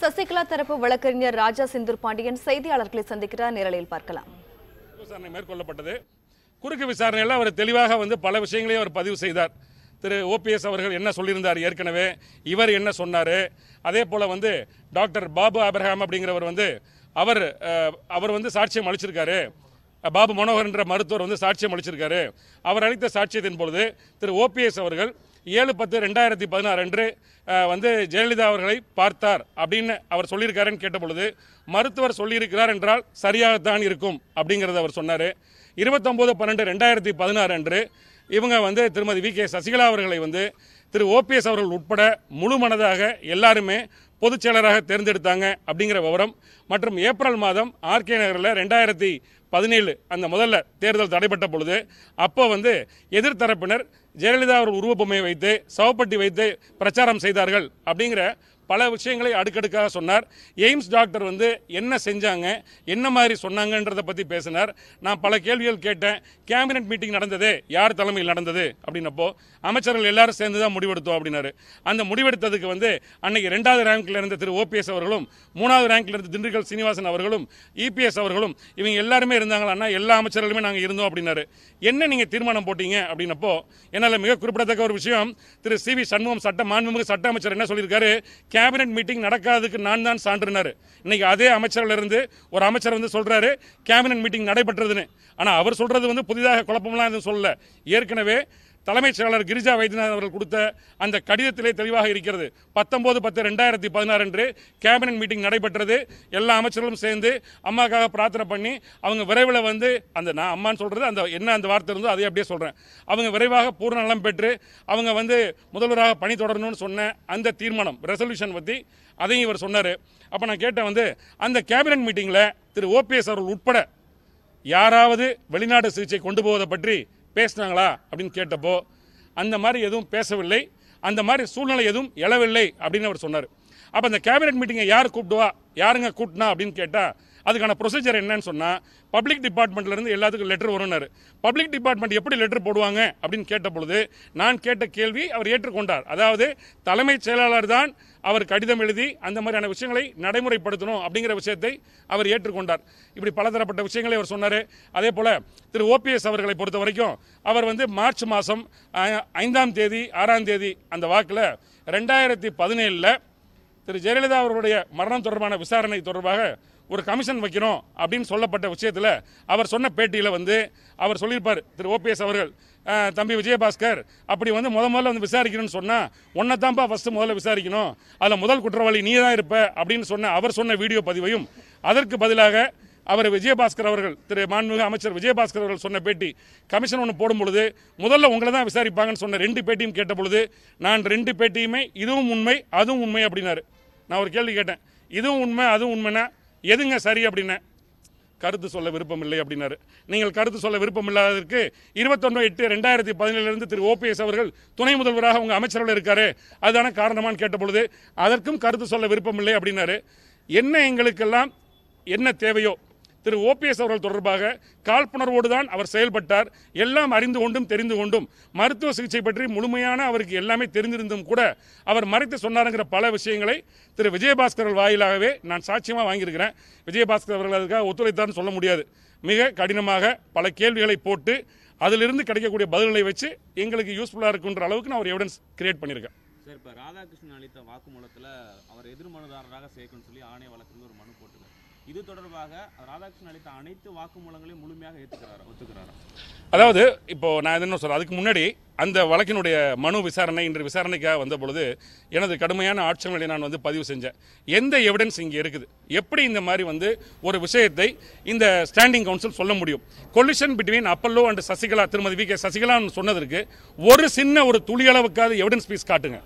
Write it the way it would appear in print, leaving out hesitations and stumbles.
சசிகலா தரப்பு வழக்கறிஞர் ராஜா செந்தூர் பாண்டியன் செய்தியாளர்களை சந்திக்கிறார். நேரலையில் பார்க்கலாம். விசாரணை மேற்கொள்ளப்பட்டது. குறுக்கு விசாரணையில் அவர் தெளிவாக பல விஷயங்களையும் அவர் பதிவு செய்தார். திரு ஓபிஎஸ் அவர்கள் என்ன சொல்லியிருந்தார், ஏற்கனவே இவர் என்ன சொன்னார், அதே போல் டாக்டர் பாபு ஆபிரகாம் அப்படிங்கிறவர் அவர் சாட்சியம் அளிச்சிருக்காரு. பாபு மனோகர் என்ற மருத்துவர் சாட்சியம் அளிச்சிருக்காரு. அவர் அளித்த சாட்சியத்தின் பொழுது திரு ஓபிஎஸ் அவர்கள் 7/10/2016 அன்று ஜெயலலிதா அவர்களை பார்த்தார் அப்படின்னு அவர் சொல்லியிருக்காருன்னு கேட்ட பொழுது, மருத்துவர் சொல்லியிருக்கிறார் என்றால் சரியாகத்தான் இருக்கும் அப்படிங்கிறத அவர் சொன்னார். 29/12/2016 அன்று இவங்க திருமதி வி.கே. சசிகலா அவர்களை திரு ஓபிஎஸ் அவர்கள் உட்பட முழு மனதாக எல்லாருமே பொதுச் செயலராக தேர்ந்தெடுத்தாங்க அப்படிங்கிற விவரம் மற்றும் ஏப்ரல் மாதம் ஆர்கே நகரில் 2017 அந்த முதல்ல தேர்தல் தடைப்பட்ட பொழுது அப்போ எதிர்த்தரப்பினர் ஜெயலலிதா அவர்கள் உருவப்பொம்மையை வைத்து சவப்பட்டி வைத்து பிரச்சாரம் செய்தார்கள் அப்படிங்கிற பல விஷயங்களை அடுக்கடுக்காக சொன்னார். எய்ம்ஸ் டாக்டர் என்ன செஞ்சாங்க, என்ன மாதிரி சொன்னாங்கன்றதை பற்றி பேசினார். நான் பல கேள்விகள் கேட்டேன். கேபினெட் மீட்டிங் நடந்தது, யார் தலைமையில் நடந்தது அப்படின்னப்போ அமைச்சர்கள் எல்லாரும் சேர்ந்து தான் முடிவெடுத்தோம் அப்படின்னாரு. அந்த முடிவெடுத்ததுக்கு அன்னைக்கு 2வது ரேங்க்ல இருந்த திரு ஓபிஎஸ் அவர்களும் 3வது ரேங்க்ல இருந்த திண்டுக்கல் சீனிவாசன் அவர்களும் இபிஎஸ் அவர்களும் இவங்க எல்லாருமே இருந்தாங்களா, எல்லா அமைச்சர்களுமே நாங்கள் இருந்தோம் அப்படின்னாரு. என்ன நீங்க தீர்மானம் போட்டீங்க அப்படின்னப்போ என்னால் மிக குறிப்பிடத்தக்க ஒரு விஷயம், திரு சி.வி. சண்முகம் மாண்புமிகு சட்ட அமைச்சர் என்ன சொல்லியிருக்காரு, கேபினெட் மீட்டிங் நடக்காததுக்கு நான் தான் சான்றுனாரு. இன்னைக்கு அதே அமைச்சர்கள் இருந்து ஒரு அமைச்சர் சொல்றாரு கேபினெட் மீட்டிங் நடைபெற்றதுன்னு. ஆனா அவர் சொல்றது புதிதாக குழப்பம்லாம் எதுவும் சொல்லல. ஏற்கனவே தலைமைச் செயலாளர் கிரிஜா வைத்தியநாதன் அவர்கள் கொடுத்த அந்த கடிதத்திலே தெளிவாக இருக்கிறது. 19/10/2016 அன்று கேபினெட் மீட்டிங் நடைபெற்றது. எல்லா அமைச்சர்களும் சேர்ந்து அம்மாக்காக பிரார்த்தனை பண்ணி அவங்க விரைவில் அந்த நான் அம்மான்னு சொல்றது அந்த என்ன அந்த வார்த்தை இருந்தோ அதை அப்படியே சொல்றேன். அவங்க விரைவாக பூர்ண நலம் பெற்று அவங்க முதல்வராக பணி தொடரணும்னு சொன்ன அந்த தீர்மானம் ரெசல்யூஷன் பற்றி அதையும் இவர் சொன்னார். அப்போ நான் கேட்டேன், அந்த கேபினெட் மீட்டிங்கில் திரு ஓபிஎஸ் அவர்கள் உட்பட யாராவது வெளிநாடு சிகிச்சை கொண்டு போவதை பற்றி பேசினாங்களா அப்படின்னு கேட்டப்போ அந்த மாதிரி எதுவும் பேசவில்லை, அந்த மாதிரி சூழ்நிலை எதுவும் எழவில்லை அப்படின்னு அவர் சொன்னார். அப்போ அந்த கேபினெட் மீட்டிங்கை யார் கூப்பிடுவா, யாருங்க கூட்டினா அப்படின்னு கேட்டால் அதுக்கான ப்ரொசீஜர் என்னன்னு சொன்னால் பப்ளிக் டிபார்ட்மெண்ட்லேருந்து எல்லாத்துக்கும் லெட்டர் வரும்னாரு. பப்ளிக் டிபார்ட்மெண்ட் எப்படி லெட்டர் போடுவாங்க அப்படின்னு கேட்ட பொழுது நான் கேட்ட கேள்வி அவர் ஏற்றுக்கொண்டார். அதாவது தலைமைச் செயலாளர் தான் அவர் கடிதம் எழுதி அந்த மாதிரியான விஷயங்களை நடைமுறைப்படுத்தணும் அப்படிங்கிற விஷயத்தை அவர் ஏற்றுக்கொண்டார். இப்படி பலதரப்பட்ட விஷயங்களை அவர் சொன்னார். அதே போல் திரு ஓபிஎஸ் அவர்களை பொறுத்த வரைக்கும் அவர் மார்ச் மாதம் 5ஆம் தேதி 6ஆம் தேதி அந்த வாக்கில் 2017 திரு ஜெயலலிதா அவர்களுடைய மரணம் தொடர்பான விசாரணை தொடர்பாக ஒரு கமிஷன் வைக்கணும் அப்படின்னு சொல்லப்பட்ட விஷயத்தில் அவர் சொன்ன பேட்டியில் அவர் சொல்லியிருப்பார், திரு ஓபிஎஸ் அவர்கள், தம்பி விஜயபாஸ்கர் அப்படி முதல்ல விசாரிக்கணும்னு சொன்னால் ஒன்றைத்தான்ப்பா ஃபஸ்ட்டு முதல்ல விசாரிக்கணும், அதில் முதல் குற்றவாளி நீ தான் இருப்ப அப்படின்னு அவர் சொன்ன வீடியோ பதிவையும் அதற்கு பதிலாக அவர் விஜயபாஸ்கர் அவர்கள் திரு மாண்புமிகு அமைச்சர் விஜயபாஸ்கர் அவர்கள் சொன்ன பேட்டி கமிஷன் ஒன்று போடும் பொழுது முதல்ல உங்களை தான் விசாரிப்பாங்கன்னு சொன்ன 2 பேட்டியும் கேட்ட பொழுது நான் 2 பேட்டியுமே இதுவும் உண்மை அதுவும் உண்மை அப்படின்னாரு. நான் ஒரு கேள்வி கேட்டேன், இதுவும் உண்மை அதுவும் உண்மைனா எதுங்க சரி அப்படின்னு. கருத்து சொல்ல விருப்பம் இல்லை அப்படின்னாரு. நீங்கள் கருத்து சொல்ல விருப்பம் இல்லாததற்கு 29/8/2017 திரு ஓபிஎஸ் அவர்கள் துணை முதல்வராக உங்க அமைச்சரவையில் இருக்காரு, அதுதான காரணமான்னு கேட்ட பொழுது அதற்கும் கருத்து சொல்ல விருப்பம் இல்லை அப்படின்னாரு. என்ன எங்களுக்கெல்லாம் என்ன தேவையோ திரு ஓபிஎஸ் அவர்கள் தொடர்பாக காழ்ப்புணர்வோடு தான் அவர் செயல்பட்டார். எல்லாம் அறிந்து கொண்டும் தெரிந்து கொண்டும் மருத்துவ சிகிச்சை பற்றி முழுமையான அவருக்கு எல்லாமே தெரிந்திருந்தும் கூட அவர் மறைத்து சொன்னாருங்கிற பல விஷயங்களை திரு விஜயபாஸ்கர் வாயிலாகவே நான் சாட்சியமாக வாங்கியிருக்கிறேன். விஜயபாஸ்கர் அவர்கள் அதுக்காக ஒத்துழைத்தார்னு சொல்ல முடியாது. மிக கடினமாக பல கேள்விகளை போட்டு அதிலிருந்து கிடைக்கக்கூடிய பதில்களை வச்சு எங்களுக்கு யூஸ்ஃபுல்லாக இருக்குன்ற அளவுக்கு நான் ஒரு எவிடன்ஸ் கிரியேட் பண்ணியிருக்கேன். சார், இப்போ ராதாகிருஷ்ணன் அளித்த வாக்குமூலத்தில் அவர் எதிர்மனுதாரராக சேர்க்கணும்னு சொல்லி ஆணைய வழக்கில் ஒரு மனு போட்டுருக்காரு. இது தொடர்பாக ராதாகிருஷ்ணன் அளித்த அனைத்து வாக்குமூலங்களையும் முழுமையாக ஒத்துக்கிறாரா? அதாவது இப்போ நான் என்ன சொல்றேன், அதுக்கு முன்னாடி அந்த வழக்கினுடைய மனு விசாரணை இன்று விசாரணைக்காக வந்த பொழுது எனது கடுமையான ஆட்சேபங்களை நான் பதிவு செஞ்சேன். எந்த எவிடன்ஸ் இங்கே இருக்குது, எப்படி இந்த மாதிரி ஒரு விஷயத்தை இந்த ஸ்டாண்டிங் கவுன்சில் சொல்ல முடியும்? Collision between Apollo and Sasikala, திருமதி வி.கே. சசிகலான்னு சொன்னதற்கு ஒரு சின்ன ஒரு துளியளவுக்காவது எவிடன்ஸ் பீஸ் காட்டுங்க.